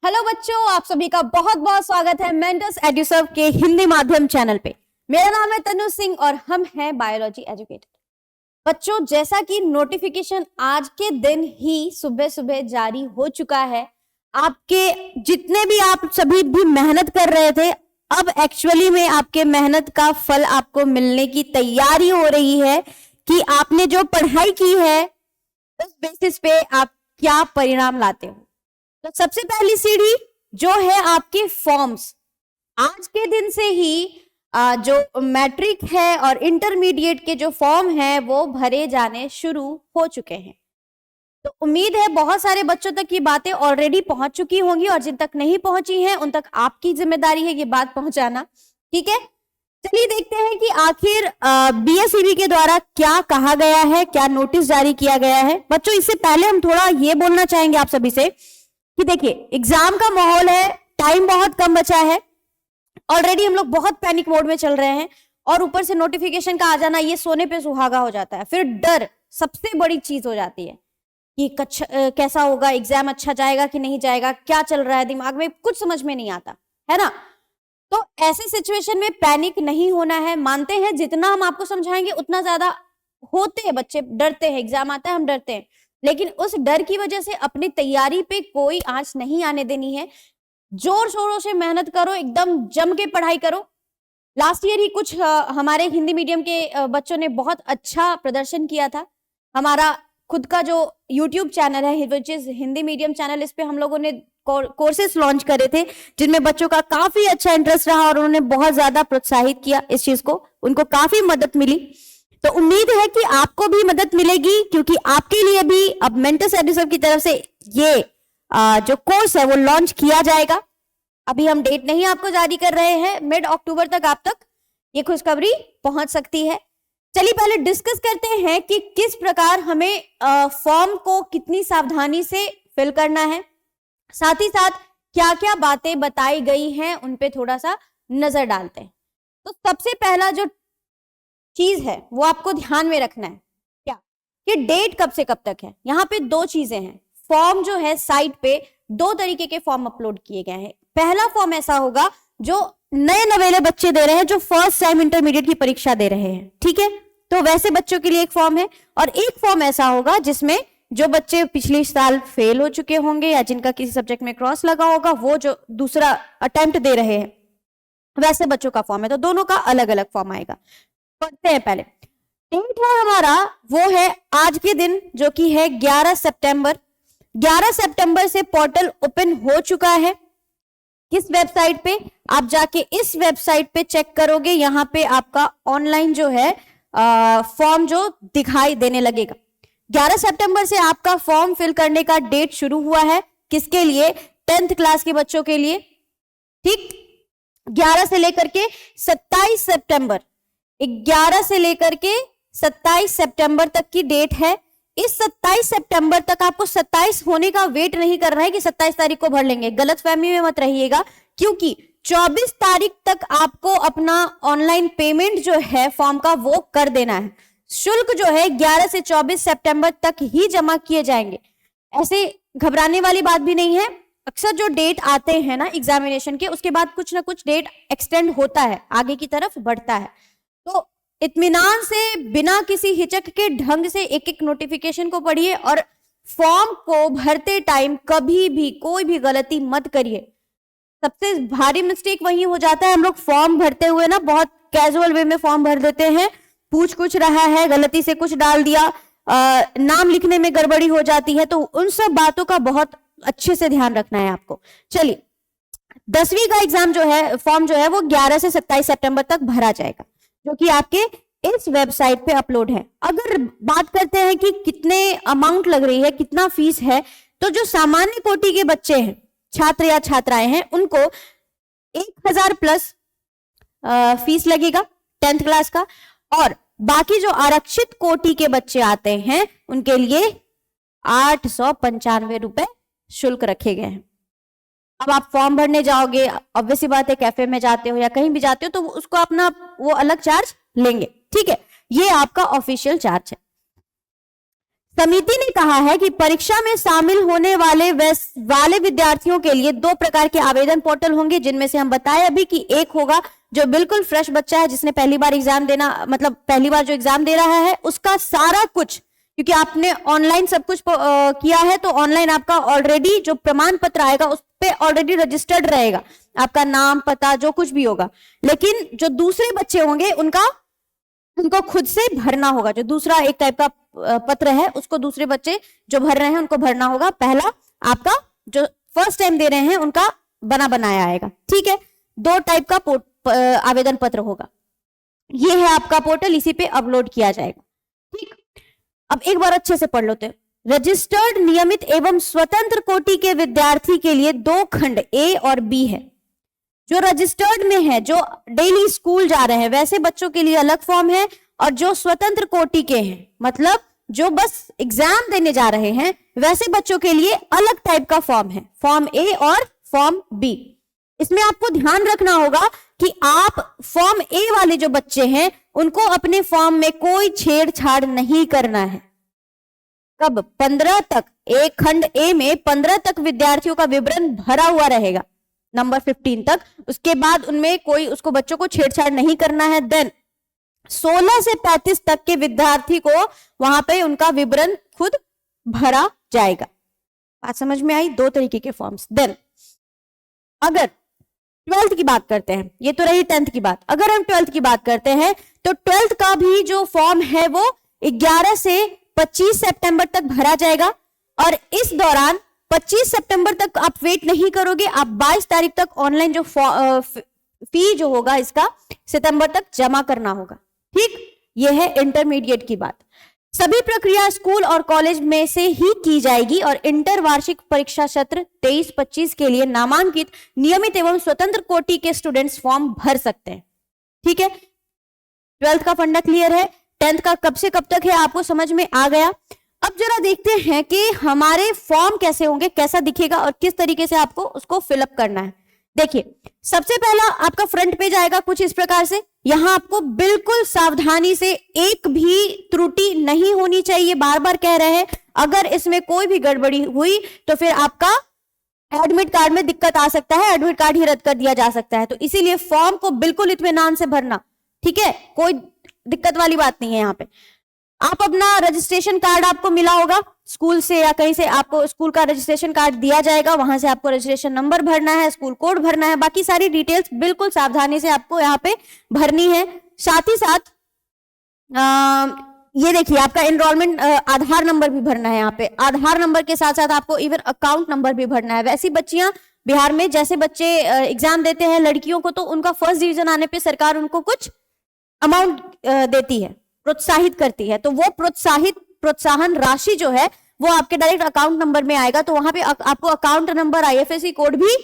Hello बच्चों, आप सभी का बहुत बहुत स्वागत है मेंटस एड्यूसर्व के हिंदी माध्यम चैनल पे। मेरा नाम है तनु सिंह और हम हैं बायोलॉजी एजुकेटर। बच्चों, जैसा कि नोटिफिकेशन आज के दिन ही सुबह सुबह जारी हो चुका है, आपके जितने भी आप सभी भी मेहनत कर रहे थे, अब एक्चुअली में आपके मेहनत का फल आपको मिलने की तैयारी हो रही है कि आपने जो पढ़ाई की है उस बेसिस पे आप क्या परिणाम लाते हो। तो सबसे पहली सीढ़ी जो है आपके फॉर्म्स, आज के दिन से ही जो मैट्रिक है और इंटरमीडिएट के जो फॉर्म है वो भरे जाने शुरू हो चुके हैं। तो उम्मीद है बहुत सारे बच्चों तक ये बातें ऑलरेडी पहुंच चुकी होंगी और जिन तक नहीं पहुंची हैं उन तक आपकी जिम्मेदारी है ये बात पहुंचाना। ठीक है, चलिए देखते हैं कि आखिर बीएसईबी के द्वारा क्या कहा गया है, क्या नोटिस जारी किया गया है। बच्चों, इससे पहले हम थोड़ा ये बोलना चाहेंगे आप सभी से कि देखिए, एग्जाम का माहौल है, टाइम बहुत कम बचा है, ऑलरेडी हम लोग बहुत पैनिक मोड में चल रहे हैं और ऊपर से नोटिफिकेशन का आ जाना ये सोने पे सुहागा हो जाता है। फिर डर सबसे बड़ी चीज हो जाती है कि कैसा होगा एग्जाम, अच्छा जाएगा कि नहीं जाएगा, क्या चल रहा है दिमाग में, कुछ समझ में नहीं आता है ना। तो ऐसे सिचुएशन में पैनिक नहीं होना है। मानते हैं जितना हम आपको समझाएंगे उतना ज्यादा होते हैं बच्चे डरते हैं, एग्जाम आता है हम डरते हैं, लेकिन उस डर की वजह से अपनी तैयारी पे कोई आंच नहीं आने देनी है। जोर शोरों से मेहनत करो, एकदम जम के पढ़ाई करो। लास्ट ईयर ही कुछ हमारे हिंदी मीडियम के बच्चों ने बहुत अच्छा प्रदर्शन किया था। हमारा खुद का जो यूट्यूब चैनल है which is Hindi medium channel, इस पे हम लोगों ने कोर्सेस लॉन्च करे थे जिनमें बच्चों का काफी अच्छा इंटरेस्ट रहा और उन्होंने बहुत ज्यादा प्रोत्साहित किया इस चीज को, उनको काफी मदद मिली। तो उम्मीद है कि आपको भी मदद मिलेगी क्योंकि आपके लिए भी अब मेंटस एड्यूसर्व की तरफ से ये जो कोर्स है वो लॉन्च किया जाएगा। अभी हम डेट नहीं आपको जारी कर रहे हैं, मिड अक्टूबर तक आप तक ये खुशखबरी पहुंच सकती है। चलिए पहले डिस्कस करते हैं कि किस प्रकार हमें फॉर्म को कितनी सावधानी से फिल करना है, साथ ही साथ क्या क्या बातें बताई गई हैं उन पे थोड़ा सा नजर डालते हैं। तो सबसे पहला जो चीज है वो आपको ध्यान में रखना है क्या कि डेट कब से कब तक है। यहाँ पे दो चीजें हैं। फॉर्म जो है साइट पे दो तरीके के फॉर्म अपलोड किए गए हैं। पहला फॉर्म ऐसा होगा जो नए नवेले बच्चे दे रहे हैं, जो फर्स्ट टाइम इंटरमीडिएट की परीक्षा दे रहे हैं, ठीक है, तो वैसे बच्चों के लिए एक फॉर्म है। और एक फॉर्म ऐसा होगा जिसमें जो बच्चे पिछले साल फेल हो चुके होंगे या जिनका किसी सब्जेक्ट में क्रॉस लगा होगा, वो जो दूसरा अटेम्प्ट दे रहे हैं, वैसे बच्चों का फॉर्म है। तो दोनों का अलग अलग फॉर्म आएगा। पढ़ते हैं पहले। डेट है हमारा वो है आज के दिन जो कि है 11 सितंबर। 11 सितंबर से पोर्टल ओपन हो चुका है। किस वेबसाइट पे आप जाके इस वेबसाइट पे चेक करोगे, यहाँ पे आपका ऑनलाइन जो है फॉर्म जो दिखाई देने लगेगा। 11 सितंबर से आपका फॉर्म फिल करने का डेट शुरू हुआ है। किसके लिए? 10th क्लास के बच्चों के लिए। ठीक, 11 से लेकर के 27 सितंबर, 11 से लेकर के 27 सितंबर तक की डेट है। इस 27 सितंबर तक आपको 27 होने का वेट नहीं करना है कि 27 तारीख को भर लेंगे, गलतफहमी में मत रहिएगा, क्योंकि 24 तारीख तक आपको अपना ऑनलाइन पेमेंट जो है फॉर्म का वो कर देना है। शुल्क जो है 11 से 24 सितंबर तक ही जमा किए जाएंगे। ऐसे घबराने वाली बात भी नहीं है। अक्सर जो डेट आते हैं ना एग्जामिनेशन के, उसके बाद कुछ ना कुछ डेट एक्सटेंड होता है, आगे की तरफ बढ़ता है। तो इत्मीनान से बिना किसी हिचक के ढंग से एक एक नोटिफिकेशन को पढ़िए और फॉर्म को भरते टाइम कभी भी कोई भी गलती मत करिए। सबसे भारी मिस्टेक वही हो जाता है, हम लोग फॉर्म भरते हुए ना बहुत कैजुअल वे में फॉर्म भर देते हैं, पूछ कुछ रहा है, गलती से कुछ डाल दिया, नाम लिखने में गड़बड़ी हो जाती है। तो उन सब बातों का बहुत अच्छे से ध्यान रखना है आपको। चलिए, 10वीं का एग्जाम जो है, फॉर्म जो है वो 11 से 27 सितंबर तक भरा जाएगा, जो कि आपके इस वेबसाइट पे अपलोड है। अगर बात करते हैं कि कितने अमाउंट लग रही है, कितना फीस है, तो जो सामान्य कोटि के बच्चे हैं, छात्र या छात्राएं हैं, उनको 1000 प्लस फीस लगेगा 10th क्लास का। और बाकी जो आरक्षित कोटि के बच्चे आते हैं उनके लिए 895 रुपए शुल्क रखे गए हैं। अब आप फॉर्म भरने जाओगे, ऑब्वियसली बात है, कैफे में जाते हो या कहीं भी जाते हो तो उसको अपना वो अलग चार्ज लेंगे, ठीक है, ये आपका ऑफिशियल चार्ज है। समिति ने कहा है कि परीक्षा में शामिल होने वाले विद्यार्थियों के लिए 2 प्रकार के आवेदन पोर्टल होंगे, जिनमें से हम बताए अभी कि एक होगा जो बिल्कुल फ्रेश बच्चा है, जिसने पहली बार एग्जाम देना, मतलब पहली बार जो एग्जाम दे रहा है, उसका सारा कुछ, क्योंकि आपने ऑनलाइन सब कुछ किया है, तो ऑनलाइन आपका ऑलरेडी जो प्रमाण पत्र आएगा उस पे ऑलरेडी रजिस्टर्ड रहेगा, आपका नाम पता जो कुछ भी होगा। लेकिन जो दूसरे बच्चे होंगे उनको खुद से भरना होगा। जो दूसरा एक टाइप का पत्र है उसको दूसरे बच्चे जो भर रहे हैं उनको भरना होगा। पहला आपका जो फर्स्ट टाइम दे रहे हैं उनका बना बनाया आएगा, ठीक है। 2 टाइप का आवेदन पत्र होगा। ये है आपका पोर्टल, इसी पे अपलोड किया जाएगा, ठीक। अब एक बार अच्छे से पढ़ लेते हैं। रजिस्टर्ड नियमित एवं स्वतंत्र कोटि के विद्यार्थी के लिए 2 खंड ए और बी है। जो रजिस्टर्ड में है, जो डेली स्कूल जा रहे हैं, वैसे बच्चों के लिए अलग फॉर्म है, और जो स्वतंत्र कोटि के हैं, मतलब जो बस एग्जाम देने जा रहे हैं, वैसे बच्चों के लिए अलग टाइप का फॉर्म है, फॉर्म ए और फॉर्म बी। इसमें आपको ध्यान रखना होगा कि आप फॉर्म ए वाले जो बच्चे हैं उनको अपने फॉर्म में कोई छेड़छाड़ नहीं करना है। कब? 15 तक। एक खंड ए में 15 तक विद्यार्थियों का विवरण भरा हुआ रहेगा, नंबर 15 तक। उसके बाद उनमें कोई उसको बच्चों को छेड़छाड़ नहीं करना है। देन 16 से 35 तक के विद्यार्थी को वहां पे उनका विवरण खुद भरा जाएगा। बात समझ में आई? 2 तरीके के फॉर्म्स। देन अगर 12th की बात करते हैं, ये तो रही 10th की बात। अगर हम 12th की बात करते हैं तो 12th का भी जो फॉर्म है वो 11 से 25 सितंबर तक भरा जाएगा, और इस दौरान 25 सितंबर तक आप वेट नहीं करोगे, आप 22 तारीख तक ऑनलाइन जो फी जो होगा इसका सितंबर तक जमा करना होगा, ठीक। यह है इंटरमीडिएट की बात। सभी प्रक्रिया स्कूल और कॉलेज में से ही की जाएगी, और इंटर वार्षिक परीक्षा सत्र 23-25 के लिए नामांकित नियमित एवं स्वतंत्र कोटि के स्टूडेंट्स फॉर्म भर सकते हैं, ठीक है। 12th का फंडा क्लियर है। 10th का कब से कब तक है आपको समझ में आ गया। अब जरा देखते हैं कि हमारे फॉर्म कैसे होंगे, कैसा दिखेगा और किस तरीके से आपको उसको फिलअप करना है। देखिए, सबसे पहला आपका फ्रंट पेज आएगा कुछ इस प्रकार से। यहां आपको बिल्कुल सावधानी से, एक भी त्रुटि नहीं होनी चाहिए, बार बार कह रहे हैं। अगर इसमें कोई भी गड़बड़ी हुई तो फिर आपका एडमिट कार्ड में दिक्कत आ सकता है, एडमिट कार्ड ही रद्द कर दिया जा सकता है। तो इसीलिए फॉर्म को बिल्कुल इत्मीनान से भरना, ठीक है, कोई दिक्कत वाली बात नहीं है। यहाँ पे आप अपना रजिस्ट्रेशन कार्ड आपको मिला होगा स्कूल से या कहीं से, आपको स्कूल का रजिस्ट्रेशन कार्ड दिया जाएगा, वहां से आपको रजिस्ट्रेशन नंबर भरना है, स्कूल कोड भरना है, बाकी सारी डिटेल्स बिल्कुल सावधानी से आपको यहाँ पे भरनी है। साथ ही साथ ये देखिए, आपका एनरोलमेंट आधार नंबर भी भरना है। यहाँ पे आधार नंबर के साथ साथ आपको इवन अकाउंट नंबर भी भरना है। वैसी बच्चियां बिहार में जैसे बच्चे एग्जाम देते हैं लड़कियों को, तो उनका फर्स्ट डिवीजन आने पे सरकार उनको कुछ अमाउंट देती है, प्रोत्साहित करती है। तो वो प्रोत्साहन राशि जो है वो आपके डायरेक्ट अकाउंट नंबर में आएगा। तो वहां पे आपको अकाउंट नंबर, IFSC कोड भी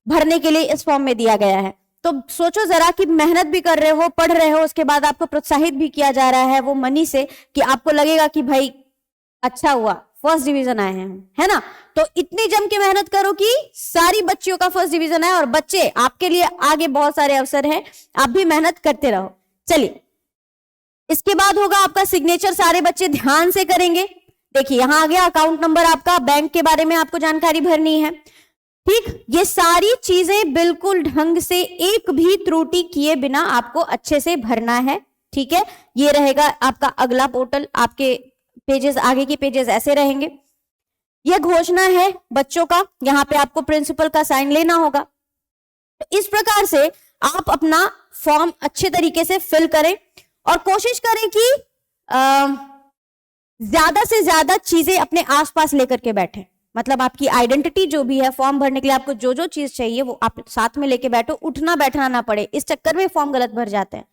भरने के लिए इस फॉर्म में दिया गया है। तो सोचो जरा कि मेहनत भी कर रहे हो, पढ़ रहे हो, उसके बाद आपको प्रोत्साहित भी किया जा रहा है वो मनी से, कि आपको लगेगा कि भाई अच्छा हुआ, फर्स्ट डिवीजन आए हैं, है ना। तो इतनी जम के मेहनत करो कि सारी बच्चियों का फर्स्ट डिवीजन आए, और बच्चे आपके लिए आगे बहुत सारे अवसर हैं, आप भी मेहनत करते रहो। चलिए, इसके बाद होगा आपका सिग्नेचर, सारे बच्चे ध्यान से करेंगे। देखिए, यहां आ गया अकाउंट नंबर आपका, बैंक के बारे में आपको जानकारी भरनी है, ठीक। ये सारी चीजें बिल्कुल ढंग से, एक भी त्रुटि किए बिना आपको अच्छे से भरना है, ठीक है। ये रहेगा आपका अगला पोर्टल। आपके पेजेस, आगे के पेजेस ऐसे रहेंगे। यह घोषणा है बच्चों का, यहाँ पे आपको प्रिंसिपल का साइन लेना होगा। तो इस प्रकार से आप अपना फॉर्म अच्छे तरीके से फिल करें, और कोशिश करें कि ज्यादा से ज्यादा चीजें अपने आसपास लेकर के बैठे। मतलब आपकी आइडेंटिटी जो भी है, फॉर्म भरने के लिए आपको जो जो चीज चाहिए वो आप साथ में लेके बैठो, उठना बैठना ना पड़े। इस चक्कर में फॉर्म गलत भर जाते हैं।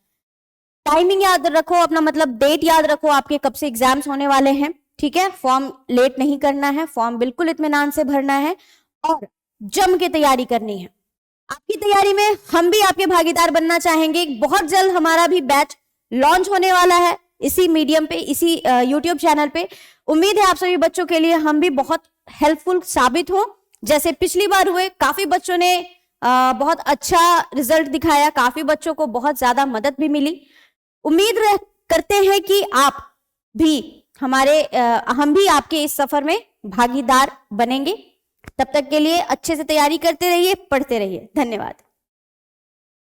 टाइमिंग याद रखो अपना, मतलब डेट याद रखो आपके कब से एग्जाम्स होने वाले हैं, ठीक है। फॉर्म लेट नहीं करना है, फॉर्म बिल्कुल इत्मीनान से भरना है, और जम के तैयारी करनी है। आपकी तैयारी में हम भी आपके भागीदार बनना चाहेंगे। बहुत जल्द हमारा भी बैच लॉन्च होने वाला है इसी मीडियम पे, इसी यूट्यूब चैनल पे। उम्मीद है आप सभी बच्चों के लिए हम भी बहुत हेल्पफुल साबित हो। जैसे पिछली बार हुए, काफी बच्चों ने बहुत अच्छा रिजल्ट दिखाया, काफी बच्चों को बहुत ज्यादा मदद भी मिली। उम्मीद करते हैं कि आप भी हम भी आपके इस सफर में भागीदार बनेंगे। तब तक के लिए अच्छे से तैयारी करते रहिए, पढ़ते रहिए। धन्यवाद।